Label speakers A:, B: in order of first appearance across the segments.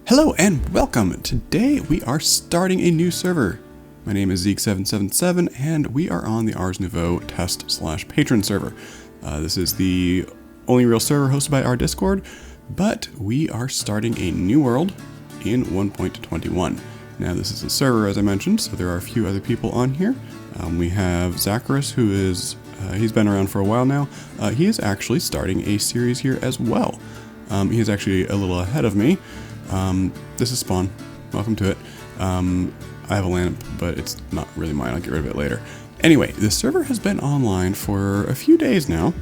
A: Hello and welcome! Today we are starting a new server. My name is Zeke777 and we are on the Ars Nouveau test/patron server. This is the only real server hosted by our Discord, but we are starting a new world in 1.21. Now this is a server, as I mentioned, so there are a few other people on here. We have Xacris, who is, he's been around for a while now. He is actually starting a series here as well. He is actually a little ahead of me. This is Spawn. Welcome to it. I have a lamp, but it's not really mine. I'll get rid of it later. Anyway, the server has been online for a few days now.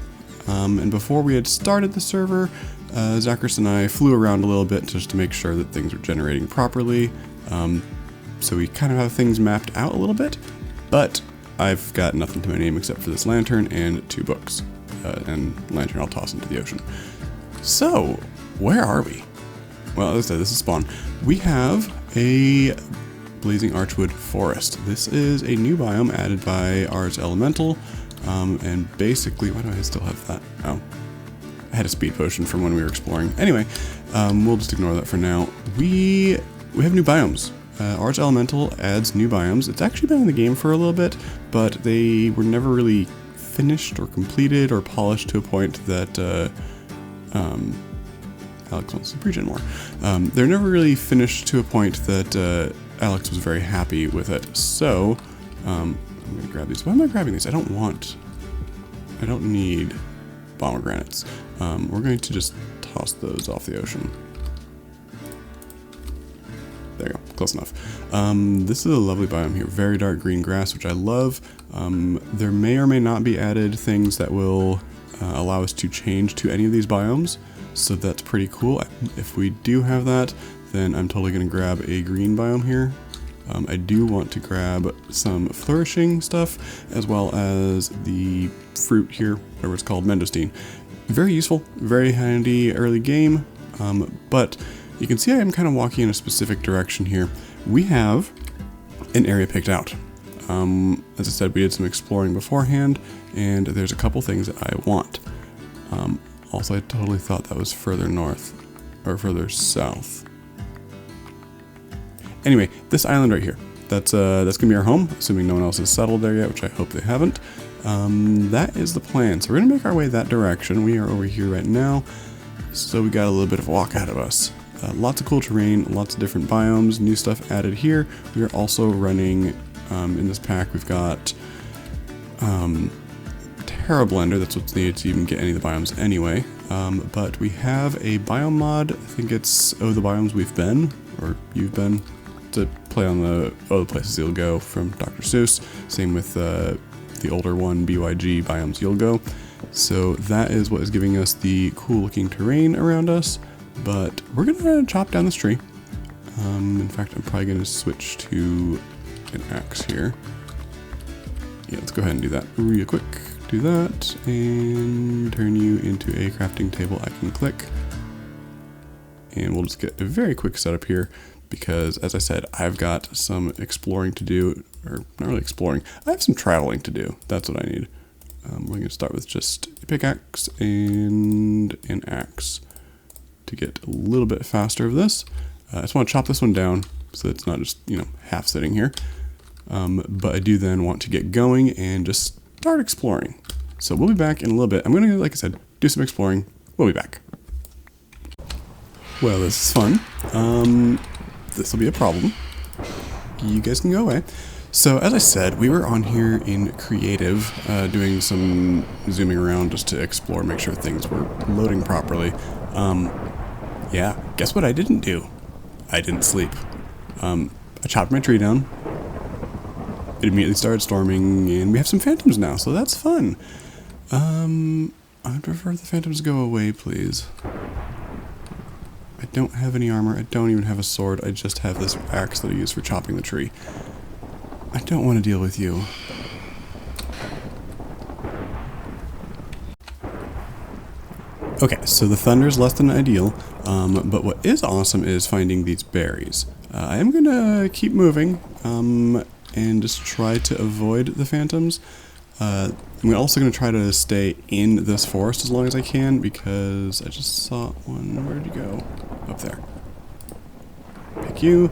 A: And before we had started the server, Xacris and I flew around a little bit just to make sure that things were generating properly. So we kind of have things mapped out a little bit, but I've got nothing to my name except for this lantern and 2 books. And lantern I'll toss into the ocean. So, where are we? Well, as I said, this is Spawn. We have a blazing archwood forest. This is a new biome added by Ars Elemental, and basically, why do I still have that? Oh, I had a speed potion from when we were exploring. Anyway, we'll just ignore that for now. We have new biomes. Ars Elemental adds new biomes. It's actually been in the game for a little bit, but they were never really finished or completed or polished to a point that Alex wants to preach it more. They're never really finished to a point that Alex was very happy with it. So, I'm gonna grab these. Why am I grabbing these? I don't need pomegranates. We're going to just toss those off the ocean. There you go, close enough. This is a lovely biome here. Very dark green grass, which I love. There may or may not be added things that will allow us to change to any of these biomes. So that's pretty cool. If we do have that, then I'm totally going to grab a green biome here. I do want to grab some flourishing stuff, as well as the fruit here, whatever it's called, mangosteen. Very useful, very handy early game, but you can see I am kind of walking in a specific direction here. We have an area picked out. As I said, we did some exploring beforehand, and there's a couple things that I want. Also, I totally thought that was further north, or further south. Anyway, this island right here, that's gonna be our home, assuming no one else has settled there yet, which I hope they haven't. That is the plan. So we're gonna make our way that direction. We are over here right now, so we got a little bit of a walk ahead of us. Lots of cool terrain, lots of different biomes, new stuff added here. We are also running, in this pack, we've got Terra Blender, that's what's needed to even get any of the biomes anyway. But we have a biome mod, I think it's the biomes we've been, or you've been, to play on the places you'll go from Dr. Seuss. Same with the older one, BYG biomes you'll go. So that is what is giving us the cool looking terrain around us, but we're gonna chop down this tree. In fact, I'm probably gonna switch to an axe here. Yeah, let's go ahead and do that real quick. Do that, and turn you into a crafting table I can click. And we'll just get a very quick setup here, because as I said, I've got some exploring to do, or not really exploring, I have some traveling to do. That's what I need. We're going to start with just a pickaxe and an axe to get a little bit faster of this. I just want to chop this one down so it's not just, half sitting here. But I do then want to get going and just start exploring. So we'll be back in a little bit. I'm going to, like I said, do some exploring. We'll be back. Well, this is fun. This will be a problem. You guys can go away. So as I said, we were on here in creative, doing some zooming around just to explore, make sure things were loading properly. Yeah, guess what I didn't do? I didn't sleep. I chopped my tree down. It immediately started storming, and we have some phantoms now, so that's fun. I'd prefer the phantoms go away, please. I don't have any armor, I don't even have a sword, I just have this axe that I use for chopping the tree. I don't want to deal with you. Okay, so the thunder's less than ideal, but what is awesome is finding these berries. I am gonna keep moving, and just try to avoid the phantoms. I'm also going to try to stay in this forest as long as I can, because I just saw one. Where did you go? Up there. thank you.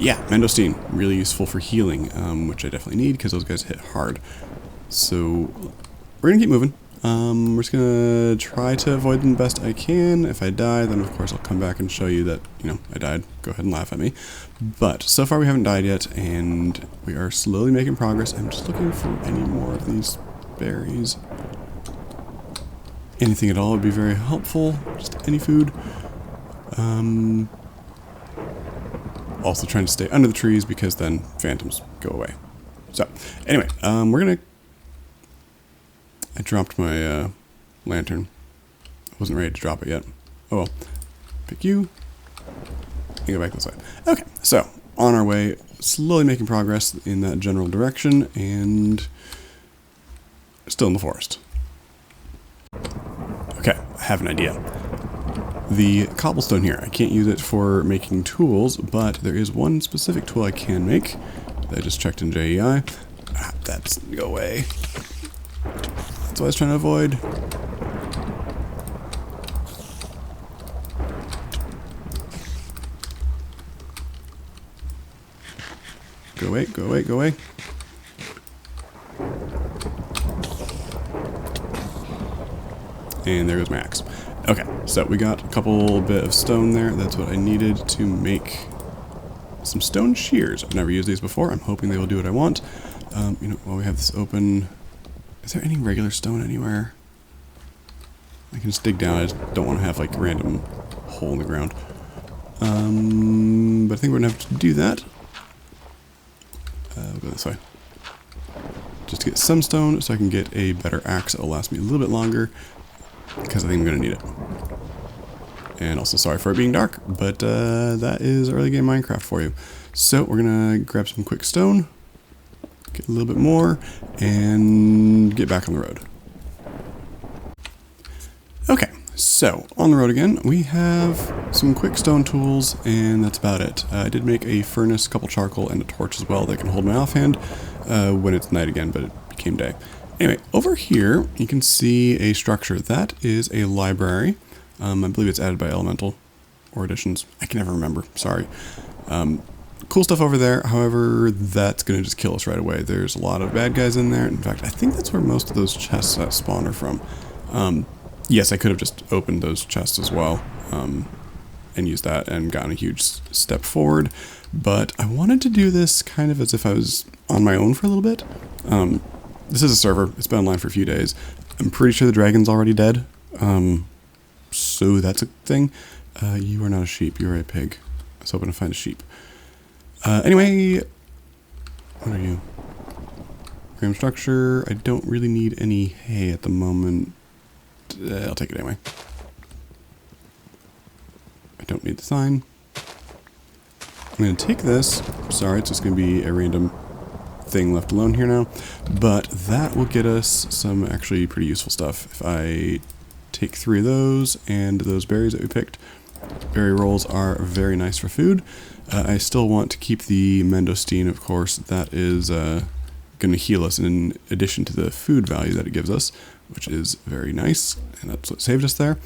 A: Yeah, Mendostine, really useful for healing, which I definitely need because those guys hit hard. So we're gonna keep moving. We're just gonna try to avoid them best I can. If I die, then of course I'll come back and show you that, you know, I died. Go ahead and laugh at me. But so far we haven't died yet, and we are slowly making progress. I'm just looking for any more of these berries. Anything at all would be very helpful. Just any food. Also trying to stay under the trees because then phantoms go away. So, anyway, we're gonna... I dropped my lantern. I wasn't ready to drop it yet. Oh well. Pick you. And go back this way. Okay, so on our way, slowly making progress in that general direction, and still in the forest. Okay, I have an idea. The cobblestone here, I can't use it for making tools, but there is one specific tool I can make that I just checked in JEI. That's go away. That's what I was trying to avoid. Go away, go away, go away. And there goes my axe. Okay, so we got a couple bit of stone there. That's what I needed to make some stone shears. I've never used these before. I'm hoping they will do what I want. You know, while we have this open, is there any regular stone anywhere? I can just dig down. I just don't want to have like a random hole in the ground. But I think we're gonna have to do that. We'll go this way. Just to get some stone so I can get a better axe. It'll last me a little bit longer because I think I'm gonna need it. And also sorry for it being dark, but that is early game Minecraft for you. So we're gonna grab some quick stone, get a little bit more, and get back on the road. Okay, so on the road again, we have some quick stone tools, and that's about it. I did make a furnace, a couple charcoal, and a torch as well that can hold my offhand when it's night again, but it became day. Anyway, over here you can see a structure. That is a library. I believe it's added by Elemental or Additions. I can never remember, sorry. Cool stuff over there, however, that's going to just kill us right away. There's a lot of bad guys in there. In fact, I think that's where most of those chests that spawn are from. Yes, I could have just opened those chests as well and used that and gotten a huge step forward, but I wanted to do this kind of as if I was on my own for a little bit. This is a server. It's been online for a few days. I'm pretty sure the dragon's already dead. So that's a thing. You are not a sheep. You're a pig. I was hoping to find a sheep. Anyway, what are you? Frame structure. I don't really need any hay at the moment. I'll take it anyway. I don't need the sign. I'm going to take this. Sorry, it's just going to be a random thing left alone here now. But that will get us some actually pretty useful stuff. If I take 3 of those and those berries that we picked. Berry rolls are very nice for food. I still want to keep the Mendostine, of course. That is going to heal us in addition to the food value that it gives us, which is very nice, and that's what saved us there.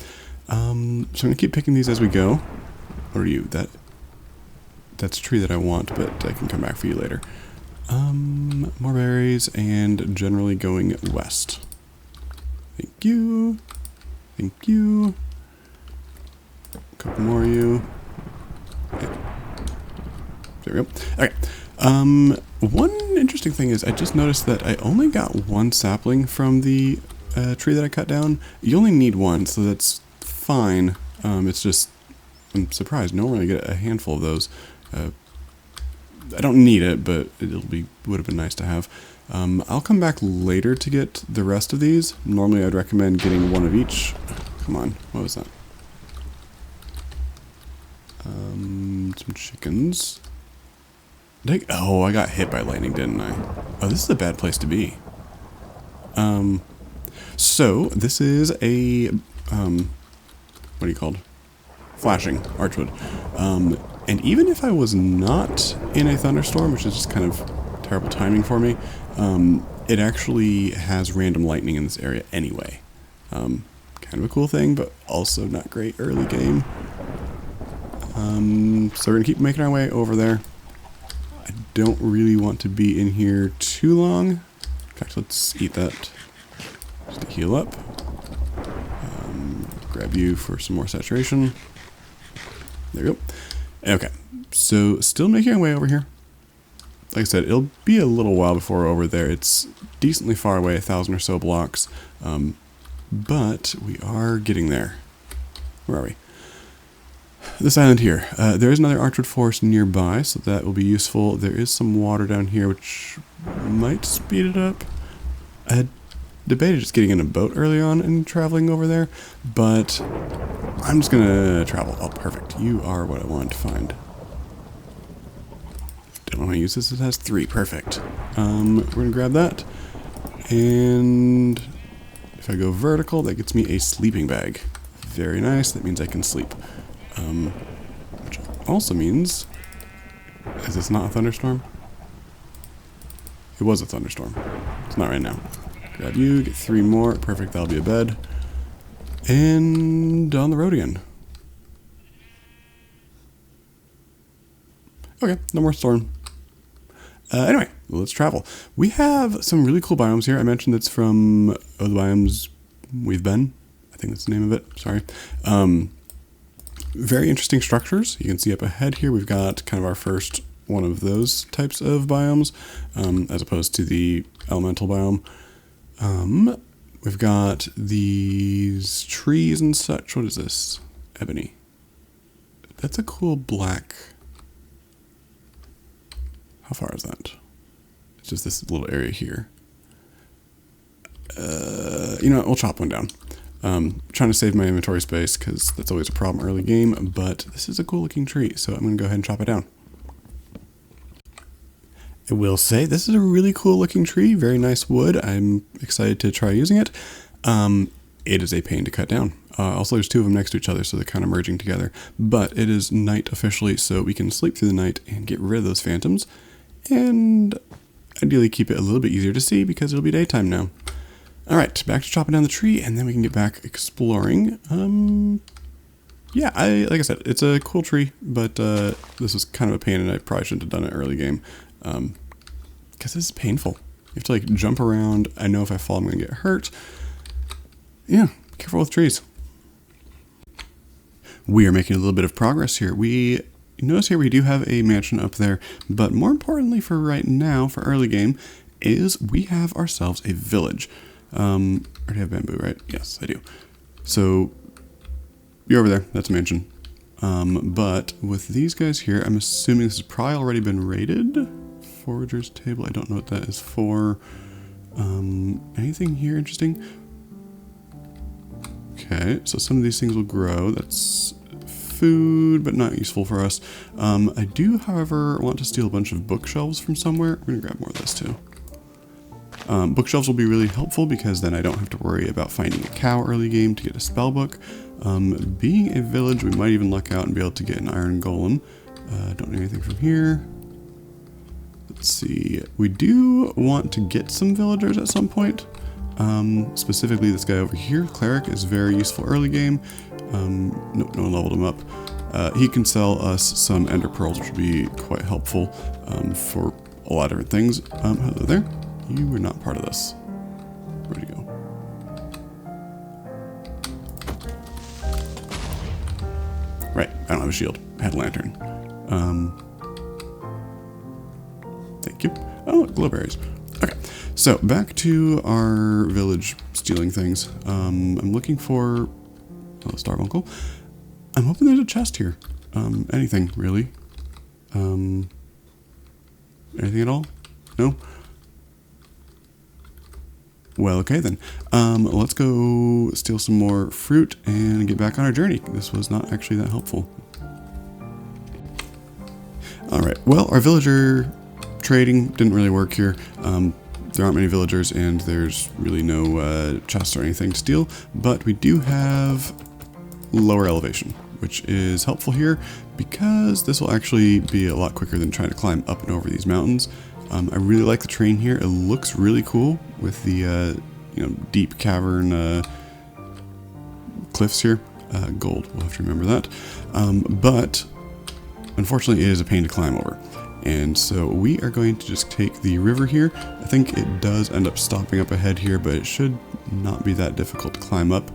A: So I'm going to keep picking these as we go. What are you? That's a tree that I want, but I can come back for you later. More berries, and generally going west. Thank you. Thank you. A couple more of you. Okay. There we go. Okay. One interesting thing is I just noticed that I only got 1 sapling from the tree that I cut down. You only need 1, so that's fine. It's just, I'm surprised. Normally I get a handful of those. I don't need it, but would have been nice to have. I'll come back later to get the rest of these. Normally I'd recommend getting 1 of each. Come on, what was that? Some chickens. Oh, I got hit by lightning, didn't I? Oh, this is a bad place to be. So this is a what are you called? Flashing archwood. And even if I was not in a thunderstorm, which is just kind of terrible timing for me, it actually has random lightning in this area anyway. Kind of a cool thing, but also not great early game. So we're gonna keep making our way over there. I don't really want to be in here too long. In fact, let's eat that just to heal up. Grab you for some more saturation. There you go. Okay, so still making our way over here. Like I said, it'll be a little while before we're over there. It's decently far away, 1,000 or so blocks, but we are getting there. Where are we? This island here. There is another archwood forest nearby, so that will be useful. There is some water down here, which might speed it up. I had debated just getting in a boat early on and traveling over there, but I'm just gonna travel. Oh, perfect. You are what I wanted to find. Don't want to use this. It has 3. Perfect. We're gonna grab that, and if I go vertical, that gets me a sleeping bag. Very nice. That means I can sleep. Which also means, is this not a thunderstorm? It was a thunderstorm. It's not right now. Grab you, get 3 more. Perfect, that'll be a bed. And on the road again. Okay, no more storm. Anyway, let's travel. We have some really cool biomes here. I mentioned it's from the biomes we've been. I think that's the name of it. Sorry. Very interesting structures. You can see up ahead here we've got kind of our first one of those types of biomes, as opposed to the elemental biome. We've got these trees and such. What is this? Ebony. That's a cool black. How far is that? It's just this little area here. You know what? We'll chop one down. Trying to save my inventory space because that's always a problem early game, but this is a cool looking tree, so I'm going to go ahead and chop it down. I will say this is a really cool looking tree, very nice wood. I'm excited to try using it. It is a pain to cut down. Also, there's 2 of them next to each other, so they're kind of merging together, but it is night officially, so we can sleep through the night and get rid of those phantoms, and ideally keep it a little bit easier to see because it'll be daytime now. Alright, back to chopping down the tree, and then we can get back exploring. Yeah, like I said, it's a cool tree, but this was kind of a pain, and I probably shouldn't have done it early game. Because this is painful. You have to, like, jump around. I know if I fall, I'm going to get hurt. Yeah, careful with trees. We are making a little bit of progress here. You notice here we do have a mansion up there, but more importantly for right now, for early game, is we have ourselves a village. I already have bamboo, right? Yes, I do. So, you're over there. That's a mansion. But with these guys here, I'm assuming this has probably already been raided. Forager's table. I don't know what that is for. Anything here interesting? Okay, so some of these things will grow. That's food, but not useful for us. I do, however, want to steal a bunch of bookshelves from somewhere. We're going to grab more of this too. Bookshelves will be really helpful because then I don't have to worry about finding a cow early game to get a spell book. Being a village, we might even luck out and be able to get an iron golem. Don't need anything from here. Let's see. We do want to get some villagers at some point. Specifically this guy over here, Cleric, is very useful early game. Nope, no one leveled him up. He can sell us some ender pearls, which would be quite helpful for a lot of different things. Hello there. You were not part of this. Where'd you go? Right, I don't have a shield. I had a lantern. Thank you. Oh, glowberries. Okay, so back to our village stealing things. I'm looking for a Starbuncle. I'm hoping there's a chest here. Anything, really. Anything at all? No? Well, okay then. Let's go steal some more fruit and get back on our journey. This was not actually that helpful. Alright, well, our villager trading didn't really work here. There aren't many villagers and there's really no chests or anything to steal, but we do have lower elevation, which is helpful here because this will actually be a lot quicker than trying to climb up and over these mountains. I really like the terrain here. It looks really cool with the deep cavern cliffs here. Gold, we'll have to remember that. But unfortunately it is a pain to climb over. And so we are going to just take the river here. I think it does end up stopping up ahead here, but it should not be that difficult to climb up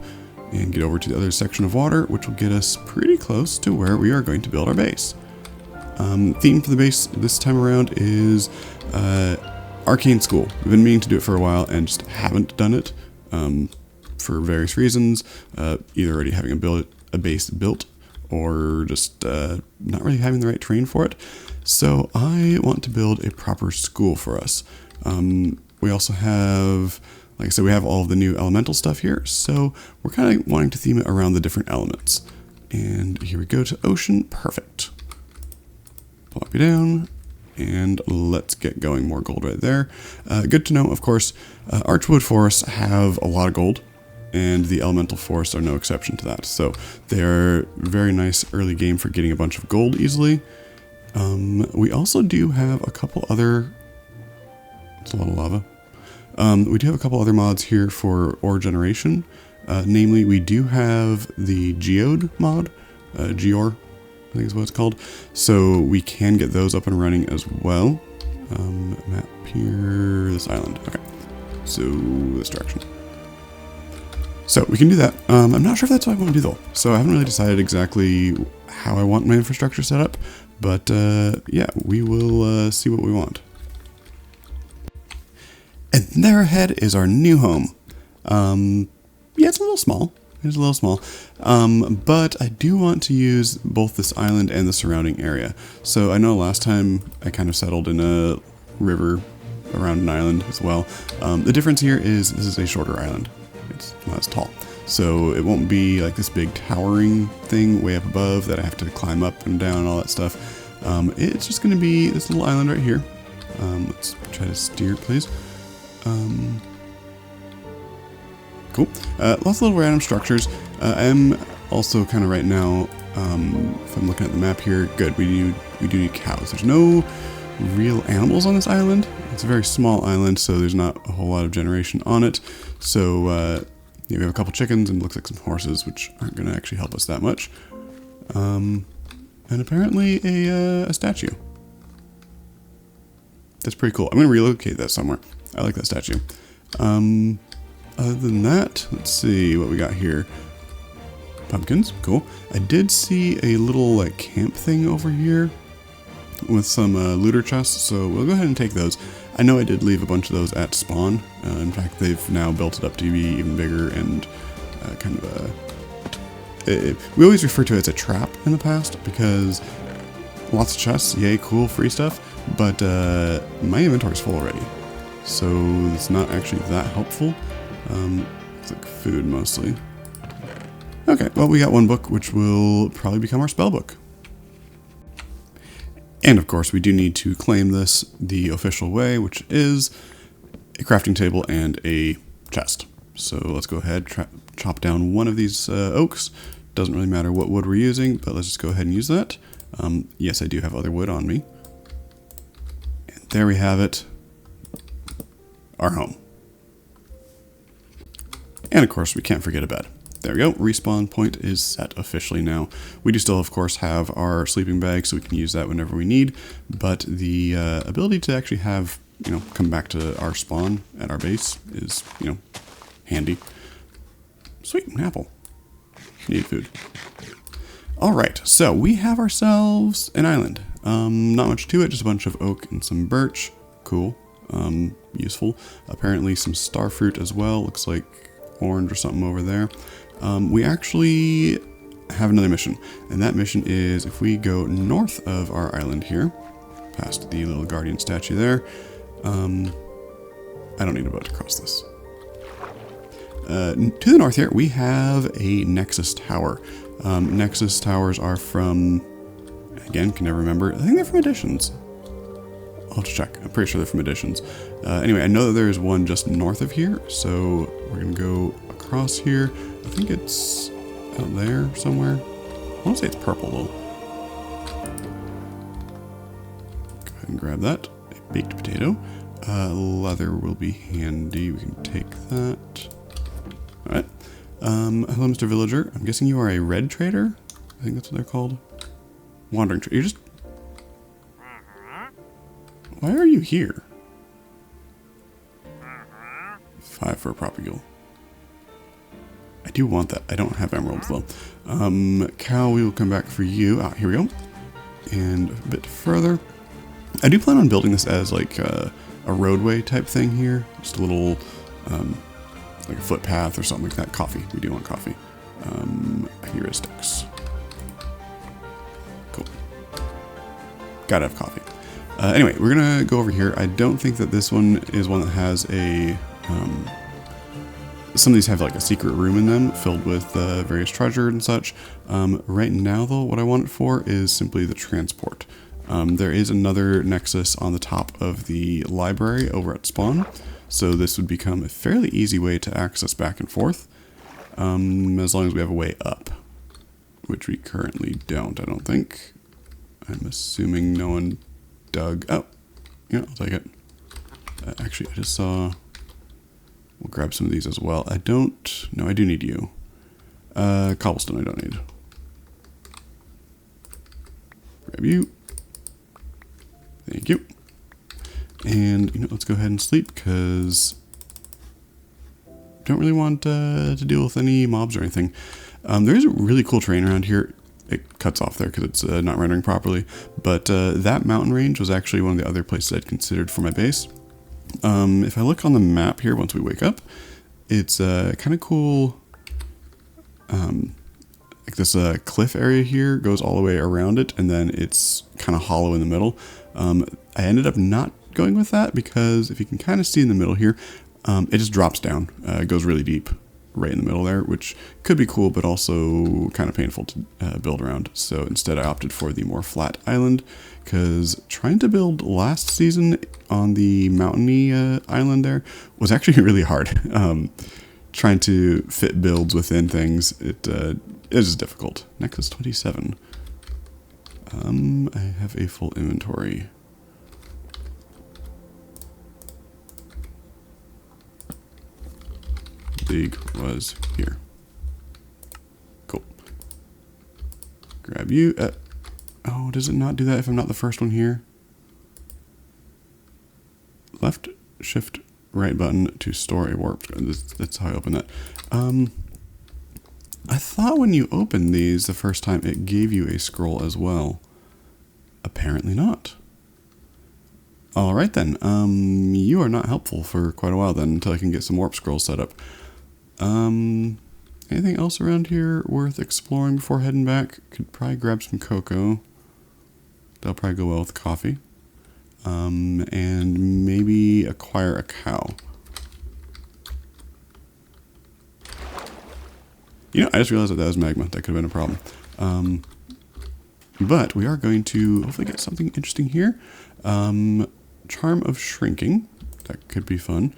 A: and get over to the other section of water, which will get us pretty close to where we are going to build our base. Theme for the base this time around is Arcane School. We've been meaning to do it for a while and just haven't done it for various reasons, either already having a base built or just not really having the right terrain for it. So I want to build a proper school for us. We also have, like I said, we have all of the new elemental stuff here, so we're kind of wanting to theme it around the different elements. And here we go to ocean, perfect. Plop you down, and let's get going. More gold right there. Good to know, of course, Archwood forests have a lot of gold, and the elemental forests are no exception to that. So they're very nice early game for getting a bunch of gold easily. We also do have a couple other... It's a lot of lava. We do have a couple other mods here for ore generation. Namely, we do have the Geode mod, Geore, I think is what it's called. So we can get those up and running as well. Map here, this island. Okay, so this direction. So we can do that. I'm not sure if that's what I want to do though. So I haven't really decided exactly how I want my infrastructure set up. But yeah, we will see what we want. And there ahead is our new home. Yeah, it's a little small. It's a little small. But I do want to use both this island and the surrounding area. So I know last time I kind of settled in a river around an island as well. The difference here is this is a shorter island. It's not as tall. So it won't be like this big towering thing way up above that I have to climb up and down and all that stuff. It's just going to be this little island right here. Let's try to steer, please. Cool. Lots of little random structures. I'm also kind of right now, if I'm looking at the map here, good, we do need cows. There's no real animals on this island. It's a very small island, so there's not a whole lot of generation on it. So yeah, we have a couple chickens and looks like some horses, which aren't going to actually help us that much. And apparently a statue. That's pretty cool. I'm going to relocate that somewhere. I like that statue. Other than that, let's see what we got here. Pumpkins, cool. I did see a little like camp thing over here with some looter chests, so we'll go ahead and take those. I know I did leave a bunch of those at spawn. In fact, they've now built it up to be even bigger and kind of a... we always refer to it as a trap in the past because lots of chests, yay, cool, free stuff, but my inventory's full already. So it's not actually that helpful. It's like food mostly. Okay, well, we got one book, which will probably become our spell book. And of course, we do need to claim this the official way, which is a crafting table and a chest. So let's go ahead, chop down one of these oaks. Doesn't really matter what wood we're using, but let's just go ahead and use that. Yes, I do have other wood on me. And there we have it. Our home. And of course, we can't forget a bed. There we go. Respawn point is set officially now. We do still, of course, have our sleeping bag, so we can use that whenever we need. But the ability to actually have, come back to our spawn at our base is, handy. Sweet, an apple. Need food. All right, so we have ourselves an island. Not much to it, just a bunch of oak and some birch. Cool. Useful. Apparently some star fruit as well. Looks like orange or something over there. We actually have another mission, and that mission is if we go north of our island here, past the little guardian statue there. I don't need a boat to cross this. To the north here, we have a Nexus Tower. Nexus Towers are from, again, can never remember. I think they're from Editions. I'll have to check. I'm pretty sure they're from Editions. Anyway, I know that there is one just north of here, so we're going to go across here. I think it's out there somewhere. I want to say it's purple, though. Go ahead and grab that. A baked potato. Leather will be handy. We can take that. Alright. Hello, Mr. Villager. I'm guessing you are a red trader? I think that's what they're called. Wandering trader. You're just Why are you here? 5 for a propagule. I do want that. I don't have emeralds though. Cow, we will come back for you. Ah, here we go. And a bit further. I do plan on building this as like a roadway type thing here. Just a little, like a footpath or something like that. Coffee. We do want coffee. Heuristics. Cool. Gotta have coffee. Anyway, we're gonna go over here. I don't think that this one is one that has a, some of these have like a secret room in them filled with various treasure and such. Right now though, what I want it for is simply the transport. There is another nexus on the top of the library over at spawn. So this would become a fairly easy way to access back and forth. As long as we have a way up. Which we currently don't, I don't think. I'm assuming no one dug. Oh, yeah, I'll take it. Actually, I just saw... We'll grab some of these as well. I don't... No, I do need you. Cobblestone I don't need. Grab you. Thank you. And, you know, let's go ahead and sleep, because... Don't really want to deal with any mobs or anything. There is a really cool terrain around here. It cuts off there because it's not rendering properly. But that mountain range was actually one of the other places I'd considered for my base. If I look on the map here once we wake up, it's kind of cool. Like this cliff area here goes all the way around it, and then it's kind of hollow in the middle. I ended up not going with that because if you can kind of see in the middle here, it just drops down. It goes really deep right in the middle there, which could be cool, but also kind of painful to build around. So instead I opted for the more flat island, because trying to build last season on the mountainy island there was actually really hard. Trying to fit builds within things, it is difficult. Nexus 27. I have a full inventory. Dig was here. Cool. Grab you. Oh, does it not do that if I'm not the first one here? Left shift right button to store a warp. That's how I open that. I thought when you opened these the first time it gave you a scroll as well. Apparently not. Alright then. You are not helpful for quite a while then until I can get some warp scrolls set up. Anything else around here worth exploring before heading back? Could probably grab some cocoa. That'll probably go well with coffee. And maybe acquire a cow. You know, I just realized that was magma. That could have been a problem. But we are going to hopefully get something interesting here. Charm of Shrinking. That could be fun.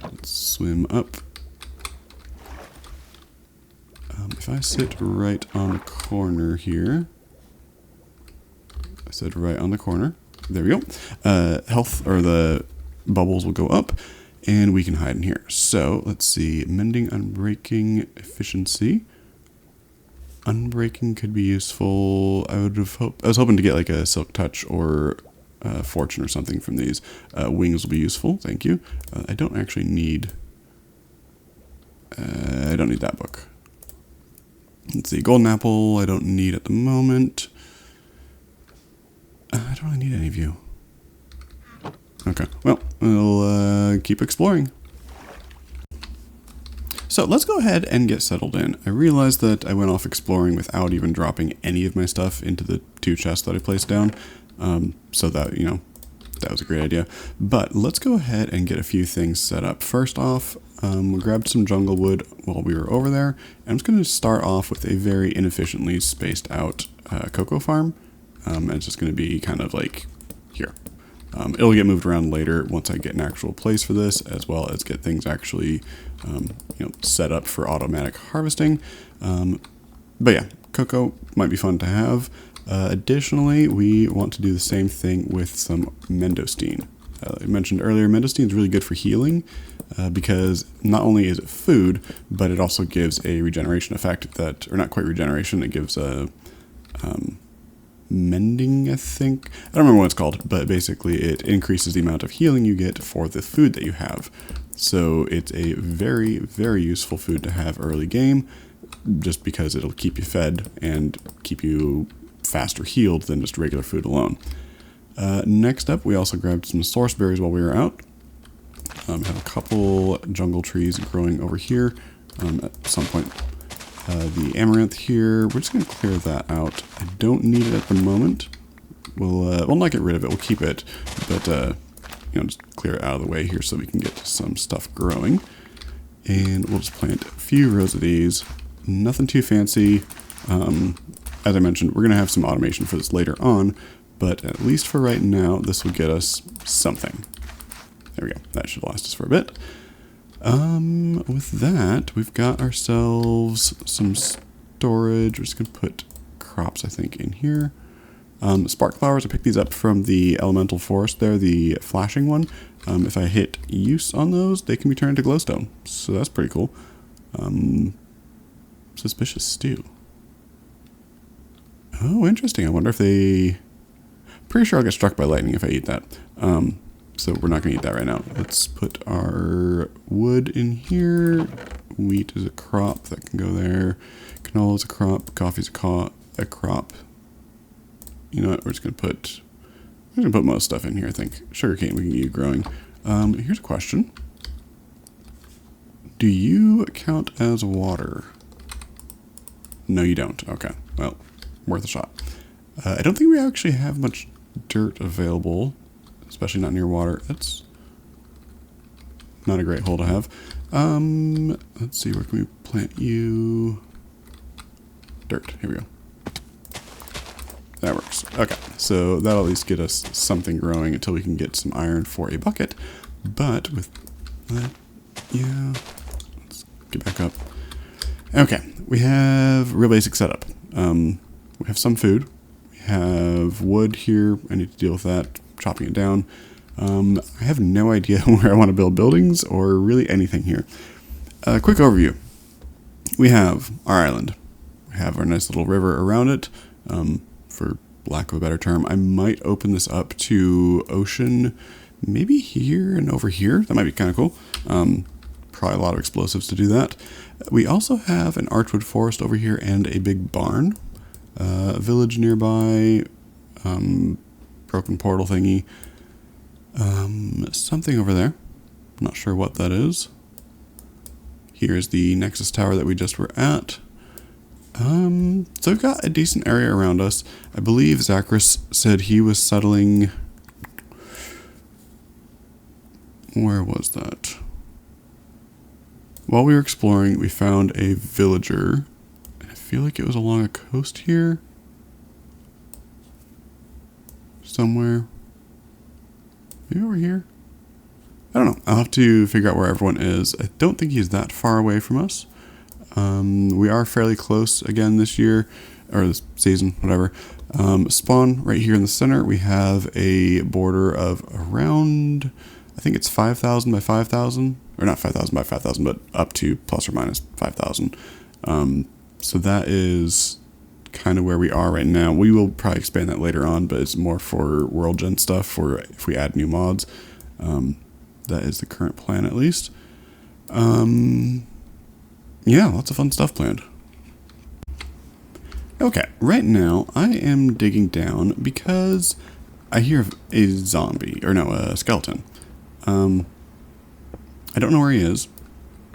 A: Let's swim up. If I sit right on the corner here. I said right on the corner. There we go. Health, or the bubbles will go up. And we can hide in here. So, let's see. Mending, Unbreaking, Efficiency. Unbreaking could be useful. I was hoping to get like a Silk Touch or Fortune or something from these. Wings will be useful. Thank you. I don't actually need... I don't need that book. Let's see. Golden Apple, I don't need at the moment. I don't really need any of you. Okay, well, we'll keep exploring. So let's go ahead and get settled in. I realized that I went off exploring without even dropping any of my stuff into the 2 chests that I placed down. So that, you know, that was a great idea. But let's go ahead and get a few things set up. First off, we grabbed some jungle wood while we were over there. And I'm just going to start off with a very inefficiently spaced out cocoa farm. And it's just going to be kind of like here. It'll get moved around later once I get an actual place for this, as well as get things actually you know, set up for automatic harvesting. But yeah, cocoa might be fun to have. Additionally, we want to do the same thing with some mendostine. I mentioned earlier, mendostine is really good for healing because not only is it food, but it also gives a regeneration effect that, or not quite regeneration, it gives a, mending, I think. I don't remember what it's called, but basically it increases the amount of healing you get for the food that you have. So it's a very, very useful food to have early game, just because it'll keep you fed and keep you faster healed than just regular food alone. Next up, we also grabbed some source berries while we were out. Have a couple jungle trees growing over here at some point. The amaranth here, we're just going to clear that out. I don't need it at the moment. We'll not get rid of it, we'll keep it, but just clear it out of the way here so we can get some stuff growing. And we'll just plant a few rows of these. Nothing too fancy. As I mentioned, we're going to have some automation for this later on, but at least for right now, this will get us something. There we go. That should last us for a bit. With that, we've got ourselves some storage. We're just going to put crops, I think, in here. Spark flowers, I picked these up from the elemental forest there, the flashing one. If I hit use on those, they can be turned into glowstone. So that's pretty cool. Suspicious stew. Oh, interesting. I wonder if they... Pretty sure I'll get struck by lightning if I eat that. So we're not going to eat that right now. Let's put our wood in here. Wheat is a crop that can go there. Canola is a crop. Coffee is a crop. You know what? We're just going to put most stuff in here, I think. Sugarcane we can keep growing. Here's a question. Do you count as water? No, you don't. Okay. Well, worth a shot. I don't think we actually have much dirt available, especially not near water. That's not a great hole to have. Let's see, where can we plant you? Dirt. Here we go. That works. Okay, so that'll at least get us something growing until we can get some iron for a bucket. But with that, yeah, let's get back up. Okay, we have real basic setup. We have some food. We have wood here. I need to deal with that, chopping it down. I have no idea where I want to build buildings or really anything here. Quick overview. We have our island. We have our nice little river around it. For lack of a better term, I might open this up to ocean, maybe here and over here. That might be kind of cool. Probably a lot of explosives to do that. We also have an archwood forest over here and a big barn. A village nearby, broken portal thingy. Something over there. I'm not sure what that is. Here's the Nexus Tower that we just were at. So we've got a decent area around us. I believe Xacris said he was settling... Where was that? While we were exploring, we found a villager. And I feel like it was along a coast here. Somewhere. Maybe over here? I don't know. I'll have to figure out where everyone is. I don't think he's that far away from us. We are fairly close again this year, or this season, whatever. Spawn right here in the center. We have a border of around, I think it's 5,000 by 5,000, or not 5,000 by 5,000, but up to plus or minus 5,000. So that is kind of where we are right now. We will probably expand that later on, but it's more for world gen stuff, for if we add new mods. That is the current plan, at least. Yeah, lots of fun stuff planned. Okay, right now I am digging down because I hear a zombie, or no, a skeleton. I don't know where he is,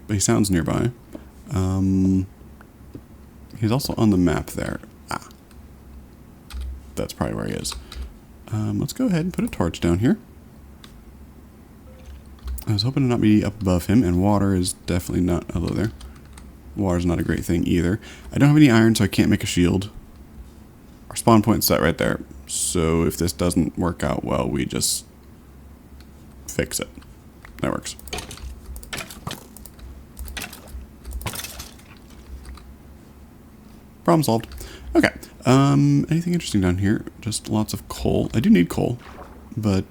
A: but he sounds nearby. He's also on the map there. Ah. That's probably where he is. Let's go ahead and put a torch down here. I was hoping to not be up above him, and water is definitely not... Hello there. Water's not a great thing either. I don't have any iron, so I can't make a shield. Our spawn point's set right there. So if this doesn't work out well, we just fix it. That works. Problem solved. Okay. Anything interesting down here? Just lots of coal. I do need coal, but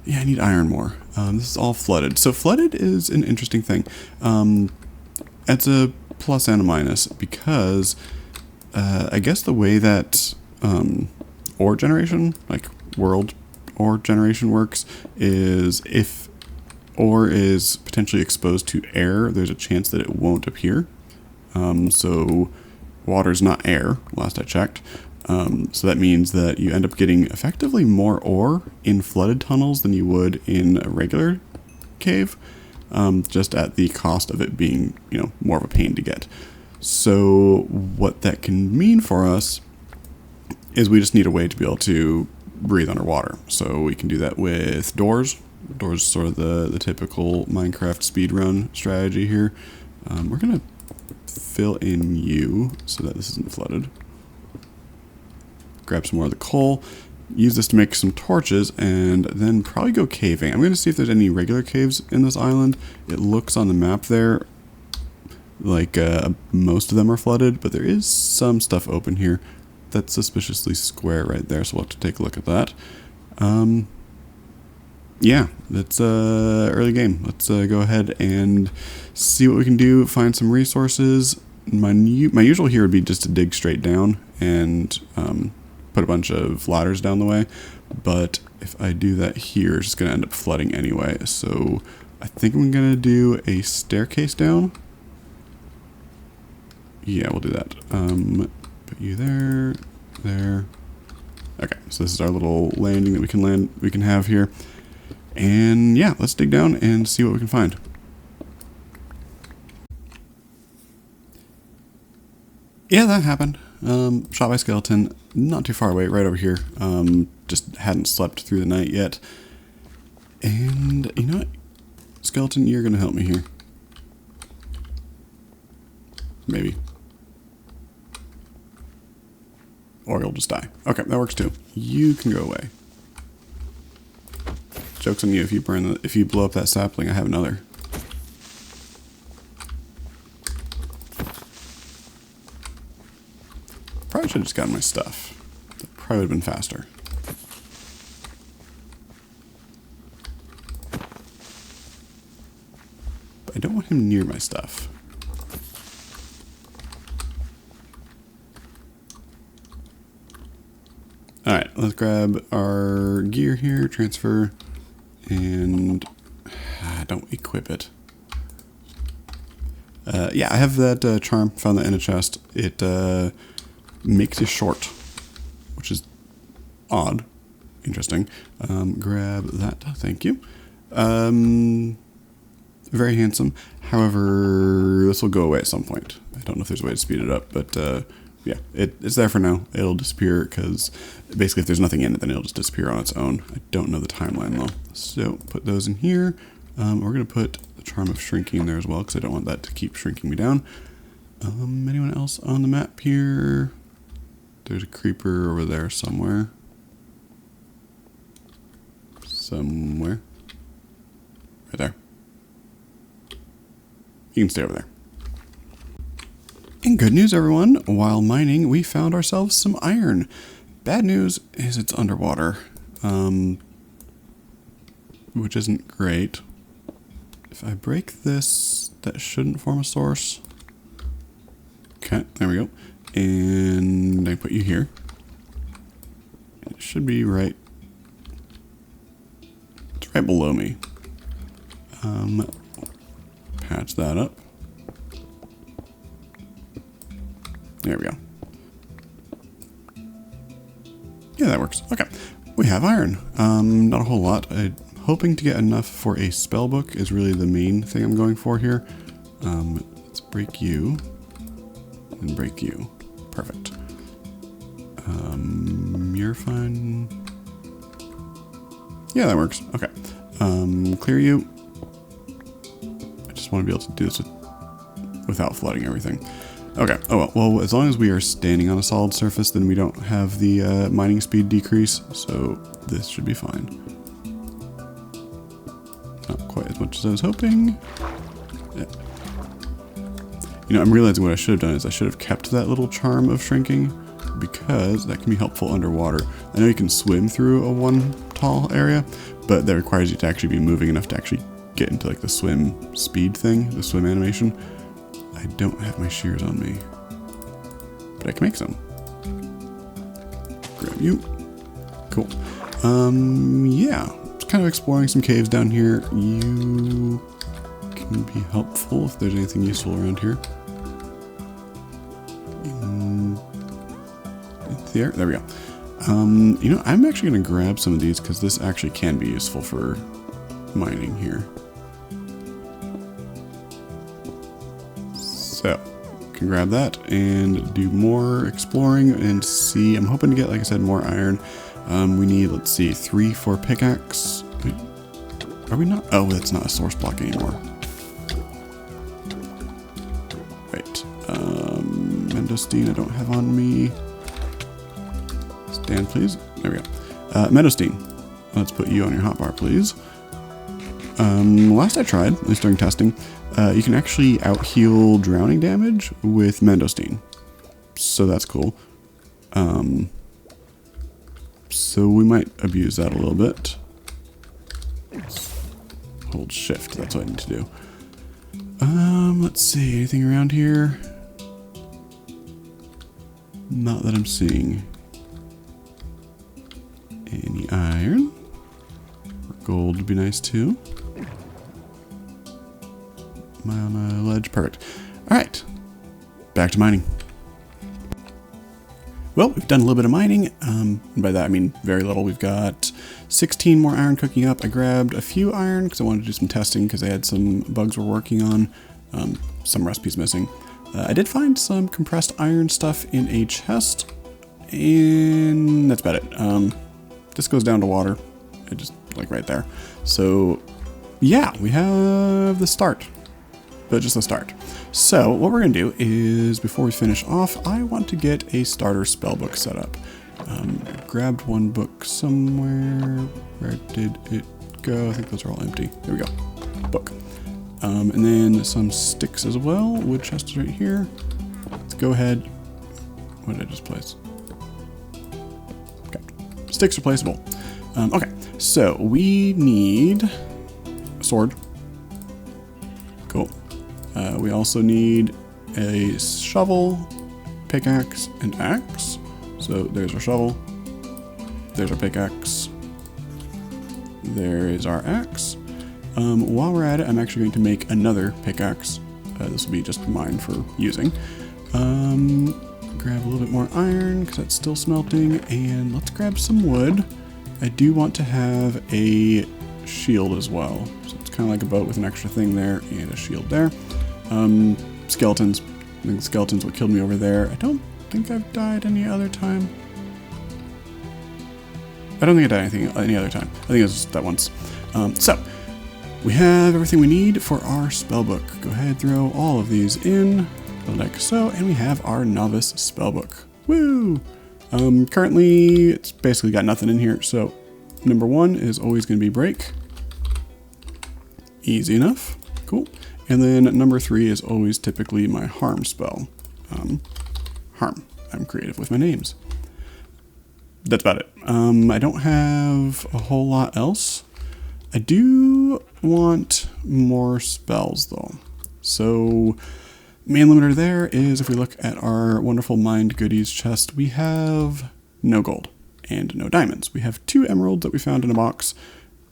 A: yeah, I need iron more. This is all flooded. So flooded is an interesting thing. It's a plus and a minus because I guess the way that ore generation, like world ore generation works, is if ore is potentially exposed to air, there's a chance that it won't appear. So water's not air, last I checked. So that means that you end up getting effectively more ore in flooded tunnels than you would in a regular cave, just at the cost of it being, more of a pain to get. So what that can mean for us is we just need a way to be able to breathe underwater. So we can do that with doors. Doors is sort of the typical Minecraft speedrun strategy here. We're going to fill in you so that this isn't flooded. Grab some more of the coal, use this to make some torches, and then probably go caving. I'm going to see if there's any regular caves in this island. It looks on the map there like most of them are flooded, but there is some stuff open here that's suspiciously square right there, so we'll have to take a look at that. Yeah, that's early game. Let's go ahead and see what we can do, find some resources. My usual here would be just to dig straight down and put a bunch of ladders down the way, but if I do that here, it's just going to end up flooding anyway, so I think I'm going to do a staircase down. Yeah, we'll do that. Put you there, there. Okay, so this is our little landing that we can have here. And yeah, let's dig down and see what we can find. Yeah, that happened. Shot by skeleton, not too far away, right over here. Just hadn't slept through the night yet. And you know what? Skeleton, you're gonna help me here. Maybe. Or you'll just die. Okay, that works too. You can go away. Joke's on you, if you blow up that sapling, I have another. Probably should have just gotten my stuff. That probably would have been faster. But I don't want him near my stuff. Alright, let's grab our gear here, transfer, and don't equip it. Yeah, I have that charm, found that in a chest. It makes you short, which is odd. Interesting. Grab that, thank you. Very handsome. However, this will go away at some point. I don't know if there's a way to speed it up, but yeah, it's there for now. It'll disappear because basically if there's nothing in it, then it'll just disappear on its own. I don't know the timeline though. So put those in here. We're going to put the charm of shrinking in there as well because I don't want that to keep shrinking me down. Anyone else on the map here? There's a creeper over there somewhere. Somewhere. Right there. You can stay over there. And good news, everyone. While mining, we found ourselves some iron. Bad news is it's underwater, which isn't great. If I break this, that shouldn't form a source. Okay, there we go. And I put you here. It should be right. It's right below me. Patch that up. There we go. Yeah, that works. Okay. We have iron. Not a whole lot. I'm hoping to get enough for a spell book is really the main thing I'm going for here. Let's break you. And break you. Perfect. You're fine. Yeah, that works. Okay. Clear you. I just want to be able to do this without flooding everything. Okay, oh well, as long as we are standing on a solid surface, then we don't have the mining speed decrease, so this should be fine. Not quite as much as I was hoping. Yeah. You know, I'm realizing what I should have done is I should have kept that little charm of shrinking, because that can be helpful underwater. I know you can swim through a one tall area, but that requires you to actually be moving enough to actually get into like the swim speed thing, the swim animation. I don't have my shears on me. but I can make some. Grab you. Cool. Yeah. Just kind of exploring some caves down here. You can be helpful if there's anything useful around here. There we go. You know, I'm actually going to grab some of these because this actually can be useful for mining here. So, can grab that and do more exploring and see. I'm hoping to get, like I said, more iron. We need, let's see, 3 for pickaxe. Wait, are we not? Oh, that's not a source block anymore. Right. Mendostine I don't have on me. Stand, please. There we go. Mendostine. Let's put you on your hotbar, please. Last I tried, at least during testing, you can actually out-heal drowning damage with Mendostine. So that's cool. So we might abuse that a little bit. Hold shift, that's what I need to do. Let's see, anything around here? Not that I'm seeing. Any iron? Or gold would be nice too. Am I on a ledge? Perfect. Alright. Back to mining. Well, we've done a little bit of mining. And by that I mean very little. We've got 16 more iron cooking up. I grabbed a few iron because I wanted to do some testing because I had some bugs we're working on. Some recipes missing. I did find some compressed iron stuff in a chest. And that's about it. This goes down to water. It just, like right there. So, yeah, we have the start. But just the start. So, what we're going to do is, before we finish off, I want to get a starter spellbook set up. Grabbed one book somewhere. Where did it go? I think those are all empty. There we go. Book. And then some sticks as well. Wood chest is right here. Let's go ahead. What did I just place? Okay. Sticks are placeable. Okay. So, we need a sword. Cool. We also need a shovel, pickaxe, and axe. So there's our shovel. There's our pickaxe. There is our axe. While we're at it, I'm actually going to make another pickaxe. This will be just mine for using. Grab a little bit more iron because that's still smelting. And let's grab some wood. I do want to have a shield as well. So it's kind of like a boat with an extra thing there and a shield there. Skeletons. I think the skeletons what killed me over there. I don't think I've died any other time. I don't think I died any other time. I think it was just that once. So, we have everything we need for our spellbook. Go ahead, throw all of these in, like so, and we have our novice spellbook. Woo! Currently, it's basically got nothing in here, so number 1 is always going to be break. Easy enough. Cool. And then number 3 is always typically my harm spell. Harm. I'm creative with my names. That's about it. I don't have a whole lot else. I do want more spells though. So main limiter there is if we look at our wonderful mined goodies chest, we have no gold and no diamonds. We have 2 emeralds that we found in a box,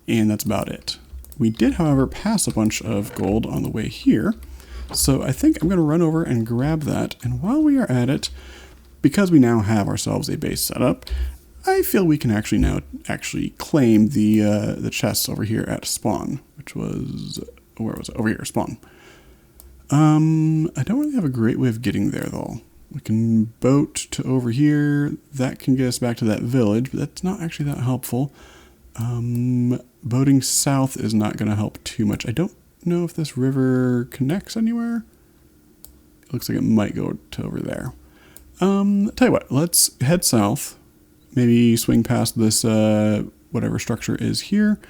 A: and that's about it. We did, however, pass a bunch of gold on the way here, so I think I'm going to run over and grab that, and while we are at it, because we now have ourselves a base set up, I feel we can actually claim the chests over here at spawn, which was, where was it? Over here, spawn. I don't really have a great way of getting there, though. We can boat to over here. That can get us back to that village, but that's not actually that helpful. Boating south is not going to help too much. I don't know if this river connects anywhere. It looks like it might go to over there. Tell you what, let's head south. Maybe swing past this, whatever structure is here.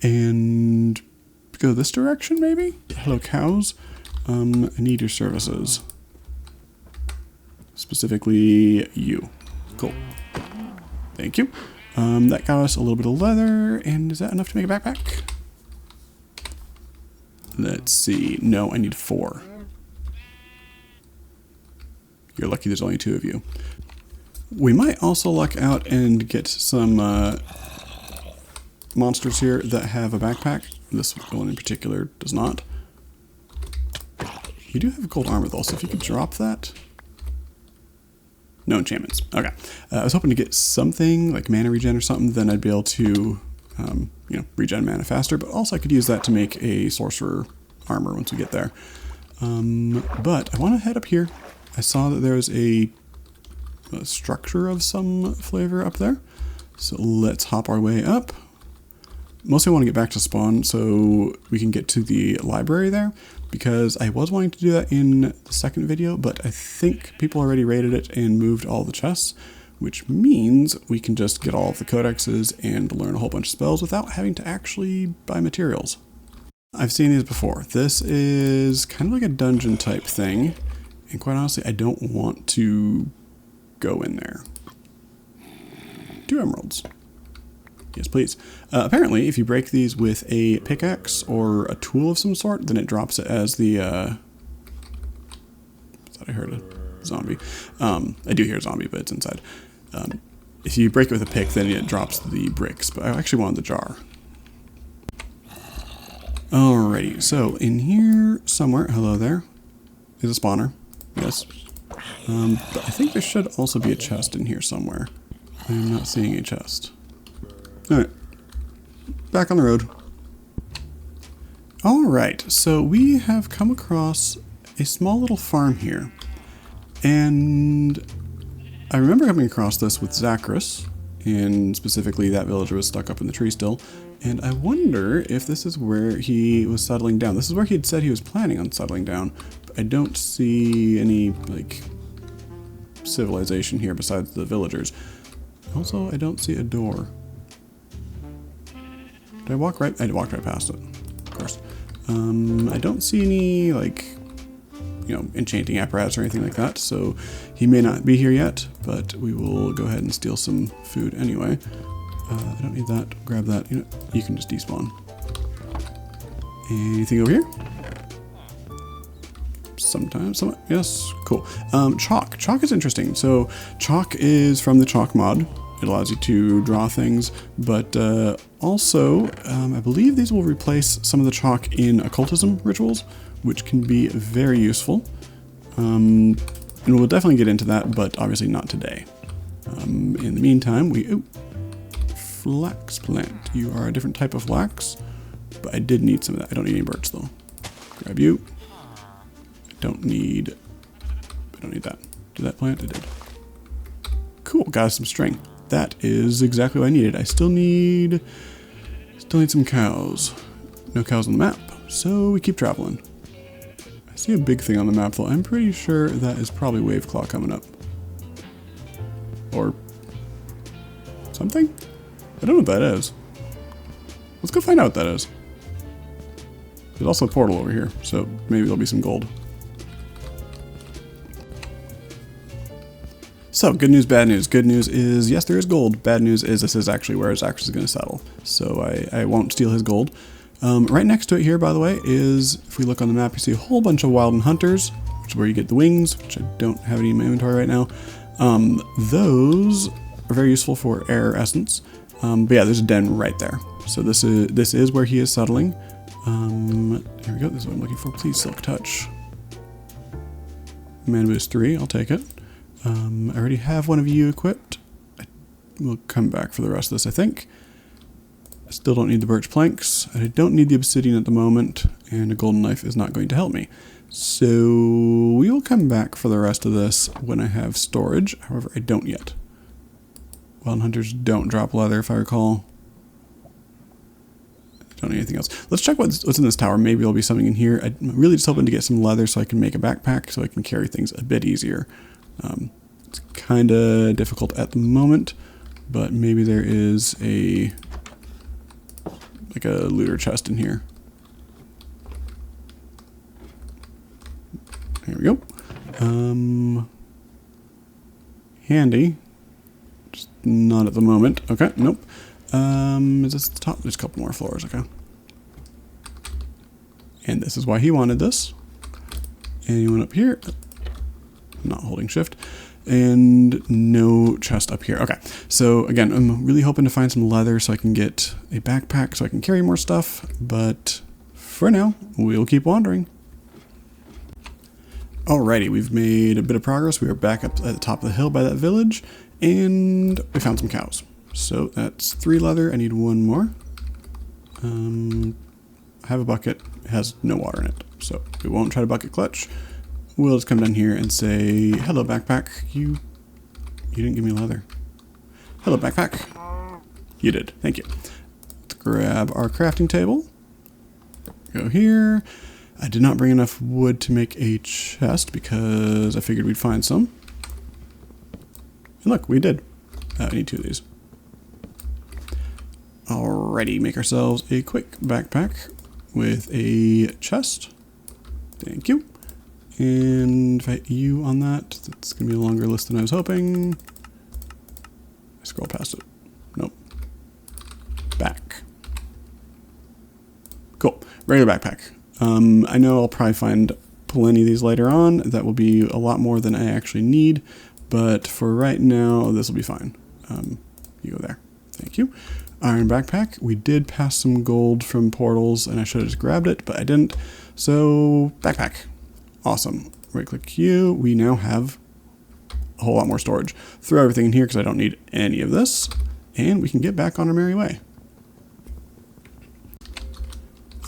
A: And go this direction, maybe? Hello, cows. I need your services. Specifically, you. Cool. Thank you. That got us a little bit of leather, and is that enough to make a backpack? Let's see. No, I need 4. you're lucky there's only 2 of you. We might also luck out and get some monsters here that have a backpack. This one in particular does not. You do have gold armor though, so if you could drop that. No enchantments. Okay. I was hoping to get something like mana regen or something, then I'd be able to, regen mana faster, but also I could use that to make a sorcerer armor once we get there. But I want to head up here. I saw that there was a structure of some flavor up there. So let's hop our way up. Mostly I want to get back to spawn so we can get to the library there, because I was wanting to do that in the second video, but I think people already raided it and moved all the chests, which means we can just get all of the codexes and learn a whole bunch of spells without having to actually buy materials. I've seen these before. This is kind of like a dungeon type thing, and quite honestly, I don't want to go in there. 2 emeralds. Yes, please. Apparently, if you break these with a pickaxe or a tool of some sort, then it drops it as the, I thought I heard a zombie. I do hear a zombie, but it's inside. If you break it with a pick, then it drops the bricks, but I actually wanted the jar. Alrighty, so in here somewhere, hello there, is a spawner. Yes. But I think there should also be a chest in here somewhere. I'm not seeing a chest. Alright, back on the road. Alright, so we have come across a small little farm here. And I remember coming across this with Xacris, and specifically that villager was stuck up in the tree still. And I wonder if this is where he was settling down. This is where he had said he was planning on settling down, but I don't see any, like, civilization here besides the villagers. Also, I don't see a door. Did I walk right? I walked right past it, of course. I don't see any, like, enchanting apparatus or anything like that, so he may not be here yet, but we will go ahead and steal some food anyway. I don't need that. Grab that. You can just despawn. Anything over here? Sometimes. Yes. Cool. Chalk. Chalk is interesting. So chalk is from the chalk mod. It allows you to draw things, but also I believe these will replace some of the chalk in occultism rituals, which can be very useful. And we'll definitely get into that, but obviously not today. In the meantime, flax plant. You are a different type of flax, but I did need some of that. I don't need any birch though. Grab you. I don't need that. Did that plant? It did. Cool, got some string. That is exactly what I needed. I still need some cows. No cows on the map, so we keep traveling. I see a big thing on the map though. I'm pretty sure that is probably Wave Claw coming up. Or something? I don't know what that is. Let's go find out what that is. There's also a portal over here, so maybe there'll be some gold. So, good news, bad news. Good news is, yes, there is gold. Bad news is this is actually where Xacris is going to settle. So I won't steal his gold. Right next to it here, by the way, is, if we look on the map, you see a whole bunch of Wild and Hunters, which is where you get the wings, which I don't have any in my inventory right now. Those are very useful for air essence. But yeah, there's a den right there. So this is where he is settling. Here we go. This is what I'm looking for. Please, Silk Touch. Mana boost 3. I'll take it. I already have one of you equipped. We'll come back for the rest of this, I think. I still don't need the birch planks. I don't need the obsidian at the moment, and a golden knife is not going to help me. So we will come back for the rest of this when I have storage. However, I don't yet. Wild Hunters don't drop leather, if I recall. I don't need anything else. Let's check what's in this tower. Maybe there'll be something in here. I'm really just hoping to get some leather so I can make a backpack so I can carry things a bit easier. It's kind of difficult at the moment, but maybe there is a looter chest in here. Here we go. Handy. Just not at the moment. Okay, nope. Is this the top? There's a couple more floors, okay. And this is why he wanted this. Anyone up here? not holding shift. And no chest up here. Okay, so again, I'm really hoping to find some leather so I can get a backpack so I can carry more stuff, but for now, we'll keep wandering. Alrighty, we've made a bit of progress. We are back up at the top of the hill by that village, and we found some cows. So that's 3 leather. I need 1 more. I have a bucket. It has no water in it, so we won't try to bucket clutch. We'll just come down here and say, hello, backpack. You didn't give me leather. Hello, backpack. You did. Thank you. Let's grab our crafting table. Go here. I did not bring enough wood to make a chest because I figured we'd find some. And look, we did. I need 2 of these. Alrighty, make ourselves a quick backpack with a chest. Thank you. And if I hit U on that, that's going to be a longer list than I was hoping. I scroll past it. Nope. Back. Cool. Regular backpack. I know I'll probably find plenty of these later on. That will be a lot more than I actually need. But for right now, this will be fine. You go there. Thank you. Iron backpack. We did pass some gold from portals, and I should have just grabbed it, but I didn't. So, backpack. Awesome. Right-click Q. We now have a whole lot more storage. Throw everything in here because I don't need any of this, and we can get back on our merry way.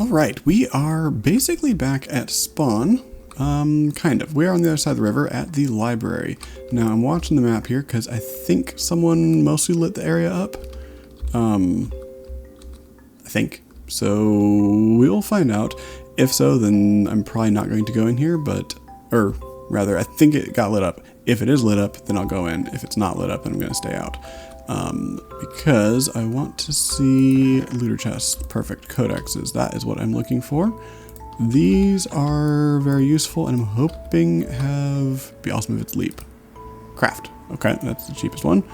A: Alright, we are basically back at spawn. Kind of. We're on the other side of the river at the library. Now, I'm watching the map here because I think someone mostly lit the area up. I think. So, we'll find out. If so, then I'm probably not going to go in here, or rather, I think it got lit up. If it is lit up, then I'll go in. If it's not lit up, then I'm going to stay out. Because I want to see looter chests. Perfect. Codexes. That is what I'm looking for. These are very useful, and I'm hoping be awesome if it's leap. Craft. Okay, that's the cheapest one.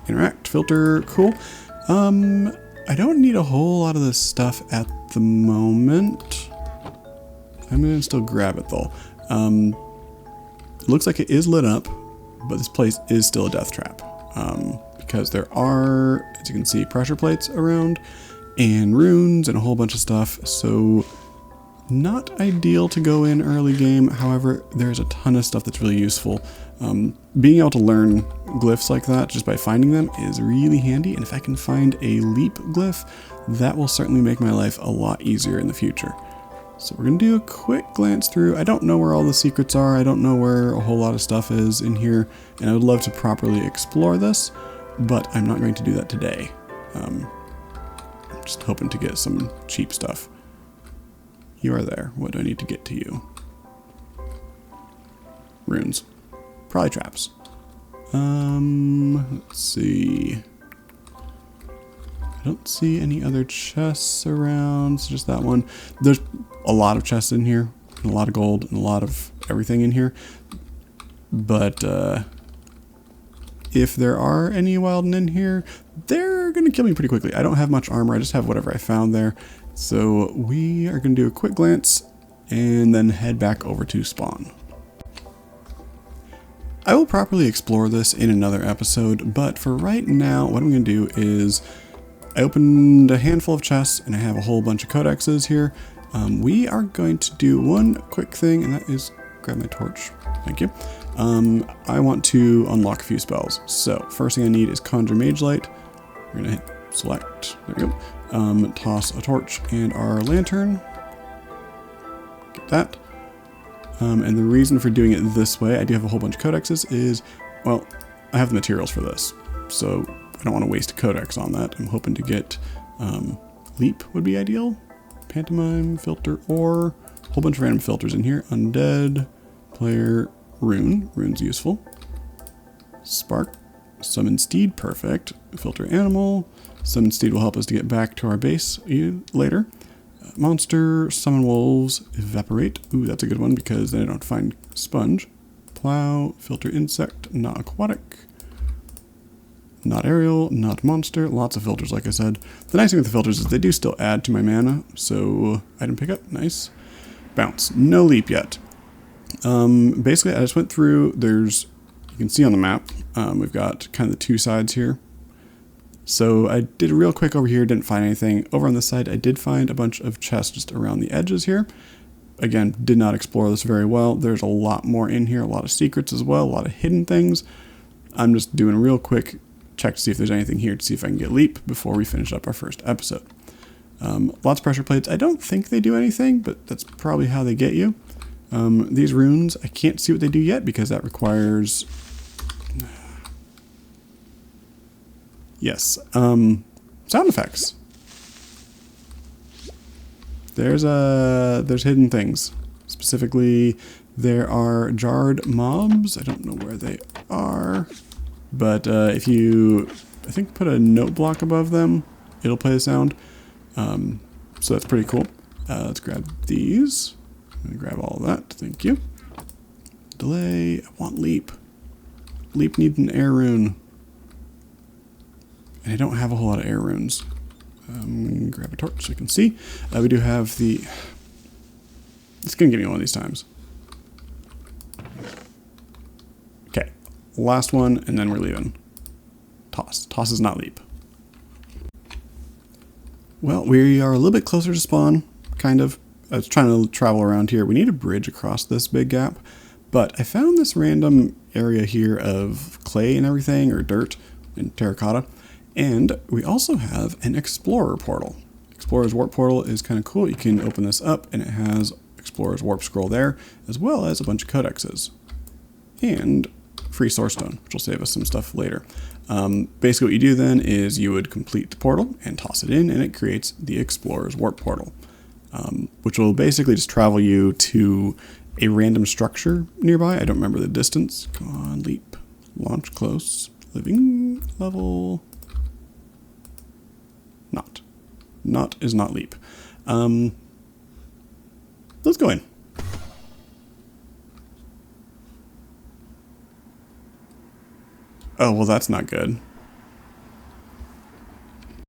A: Interact. Filter. Cool. I don't need a whole lot of this stuff at the moment. I'm going to still grab it though. Looks like it is lit up, but this place is still a death trap. Because there are, as you can see, pressure plates around and runes and a whole bunch of stuff. So not ideal to go in early game. However, there's a ton of stuff that's really useful. Being able to learn glyphs like that just by finding them is really handy. And if I can find a leap glyph, that will certainly make my life a lot easier in the future. So we're going to do a quick glance through. I don't know where all the secrets are. I don't know where a whole lot of stuff is in here. And I would love to properly explore this, but I'm not going to do that today. I'm just hoping to get some cheap stuff. You are there. What do I need to get to you? Runes. Probably traps. Let's see. I don't see any other chests around. So just that one. There's a lot of chests in here, and a lot of gold, and a lot of everything in here. But if there are any wildin in here, they're gonna kill me pretty quickly. I don't have much armor. I just have whatever I found there. So we are gonna do a quick glance and then head back over to spawn. I will properly explore this in another episode, but for right now, what I'm going to do is I opened a handful of chests and I have a whole bunch of codexes here. We are going to do one quick thing, and that is grab my torch. Thank you. I want to unlock a few spells. So first thing I need is Conjure Mage Light. We're going to hit select. There we go. Toss a torch and our lantern. Get that. And the reason for doing it this way, I do have a whole bunch of codexes, is, well, I have the materials for this. So I don't want to waste a codex on that. I'm hoping to get leap would be ideal. Pantomime, filter, or a whole bunch of random filters in here. Undead, player, rune. Rune's useful. Spark, summon steed, perfect. Filter animal. Summon steed will help us to get back to our base later. Monster, summon wolves, evaporate. Ooh, that's a good one because then I don't find sponge. Plow, filter insect, not aquatic. Not aerial, not monster. Lots of filters, like I said. The nice thing with the filters is they do still add to my mana. So, item pickup, nice. Bounce, no leap yet. Basically, I just went through, you can see on the map, we've got kind of the two sides here. So I did real quick over here, didn't find anything. Over on this side, I did find a bunch of chests just around the edges here. Again, did not explore this very well. There's a lot more in here, a lot of secrets as well, a lot of hidden things. I'm just doing a real quick check to see if there's anything here to see if I can get leap before we finish up our first episode. Lots of pressure plates. I don't think they do anything, but that's probably how they get you. These runes, I can't see what they do yet because that requires... Yes, sound effects. There's hidden things. Specifically, there are jarred mobs. I don't know where they are, but if you, I think, put a note block above them, it'll play the sound. So that's pretty cool. Let's grab these. I'm gonna grab all of that. Thank you. Delay. I want leap. Leap needs an air rune. And I don't have a whole lot of air runes. Grab a torch so you can see. We do have the... It's going to give me one of these times. Okay. Last one, and then we're leaving. Toss. Toss is not leap. Well, we are a little bit closer to spawn, kind of. I was trying to travel around here. We need a bridge across this big gap. But I found this random area here of clay and everything, or dirt and terracotta. And we also have an Explorer portal. Explorer's Warp Portal is kind of cool. You can open this up and it has Explorer's Warp Scroll there, as well as a bunch of codexes. And free Source Stone, which will save us some stuff later. Basically what you do then is you would complete the portal and toss it in, and it creates the Explorer's Warp Portal, which will basically just travel you to a random structure nearby. I don't remember the distance. Come on, leap. Launch close. Living level... Not. Not is not leap. Let's go in. Oh, well, that's not good.